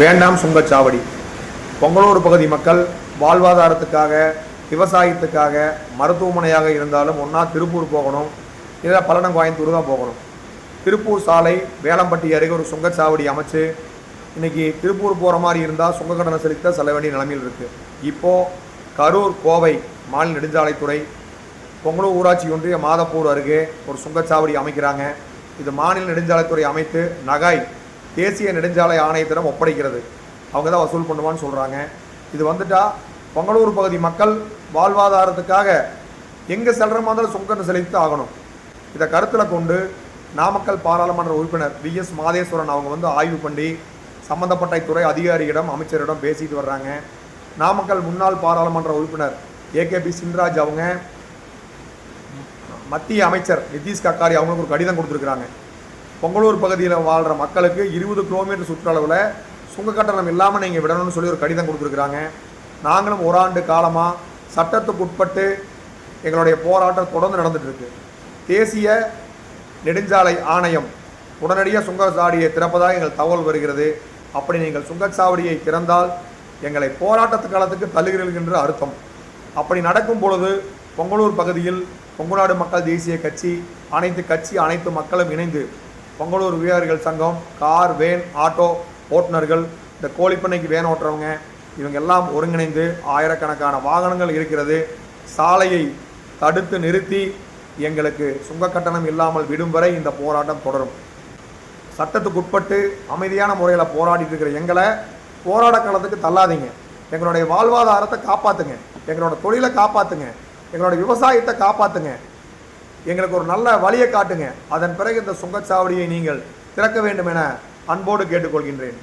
வேண்டாம் சுங்கச்சாவடி. பொங்கலூர் பகுதி மக்கள் வாழ்வாதாரத்துக்காக, விவசாயத்துக்காக, மருத்துவமனையாக இருந்தாலும் ஒன்றா திருப்பூர் போகணும், இல்லை பல்லடம்-கோயம்புத்தூர் தான் போகணும். திருப்பூர் சாலை வேளம்பட்டி அருகே ஒரு சுங்கச்சாவடி அமைச்சு இன்றைக்கி திருப்பூர் போகிற மாதிரி இருந்தால் சுங்க கட்டணம் செலுத்த செல்ல வேண்டிய நிலைமையில் இருக்குது. இப்போது கரூர் கோவை மாநில நெடுஞ்சாலைத்துறை பொங்கலூர் ஊராட்சி ஒன்றிய மாதப்பூர் அருகே ஒரு சுங்கச்சாவடி அமைக்கிறாங்க. இது மாநில நெடுஞ்சாலைத்துறை அமைத்து நகாய் தேசிய நெடுஞ்சாலை ஆணையத்திடம் ஒப்படைக்கிறது. அவங்க தான் வசூல் பண்ணுவான்னு சொல்கிறாங்க. இது வந்துட்டால் பொங்கலூர் பகுதி மக்கள் வாழ்வாதாரத்துக்காக எங்கே செல்கிற மாதிரி சுங்கத்தை செலுத்தி ஆகணும். இதை கருத்தில் கொண்டு நாமக்கல் பாராளுமன்ற உறுப்பினர் VS மாதேஸ்வரன் அவங்க ஆய்வு பண்ணி சம்பந்தப்பட்ட துறை அதிகாரியிடம் அமைச்சரிடம் பேசிட்டு வர்றாங்க. நாமக்கல் முன்னாள் பாராளுமன்ற உறுப்பினர் AKP சின்ராஜ் அவங்க மத்திய அமைச்சர் நிதிஷ் கட்காரி அவங்களுக்கு ஒரு கடிதம் கொடுத்துருக்குறாங்க. பொங்கலூர் பகுதியில் வாழ்கிற மக்களுக்கு 20 கிலோமீட்டர் சுற்றளவில் சுங்க கட்டணம் இல்லாமல் நீங்கள் விடணும்னு சொல்லி ஒரு கடிதம் கொடுத்துருக்குறாங்க. நாங்களும் ஒரு ஆண்டு காலமாக சட்டத்துக்கு உட்பட்டு எங்களுடைய போராட்டம் தொடர்ந்து நடந்துகிட்ருக்கு. தேசிய நெடுஞ்சாலை ஆணையம் உடனடியாக சுங்கச்சாவடியை திறப்பதாக எங்கள் தகவல் வருகிறது. அப்படி நீங்கள் சுங்கச்சாவடியை திறந்தால் எங்களை போராட்டத்து காலத்துக்கு தள்ளுகிறீர்கள் என்று அர்த்தம். அப்படி நடக்கும் பொழுது பொங்கலூர் பகுதியில் கொங்குநாடு மக்கள் தேசிய கட்சி, அனைத்து மக்களும் இணைந்து பொங்கலூர் வீரர்கள் சங்கம், கார், வேன், ஆட்டோ ஓட்டுநர்கள், இந்த கோழிப்பண்ணைக்கு வேன் ஓட்டுறவங்க, இவங்க எல்லாம் ஒருங்கிணைந்து ஆயிரக்கணக்கான வாகனங்கள் இருக்கிறது. சாலையை தடுத்து நிறுத்தி எங்களுக்கு சுங்க கட்டணம் இல்லாமல் விடும் வரை இந்த போராட்டம் தொடரும். சட்டத்துக்கு உட்பட்டு அமைதியான முறையில் போராடிட்டு இருக்கிற எங்களை போராட காலத்துக்கு தள்ளாதீங்க. எங்களுடைய வாழ்வாதாரத்தை காப்பாற்றுங்க, எங்களோட தொழிலை காப்பாற்றுங்க, எங்களோட விவசாயத்தை காப்பாற்றுங்க, எங்களுக்கு ஒரு நல்ல வழியை காட்டுங்க. அதன் பிறகு இந்த சுங்கச்சாவடியை நீங்கள் திறக்க வேண்டும் என அன்போடு கேட்டுக்கொள்கின்றேன்.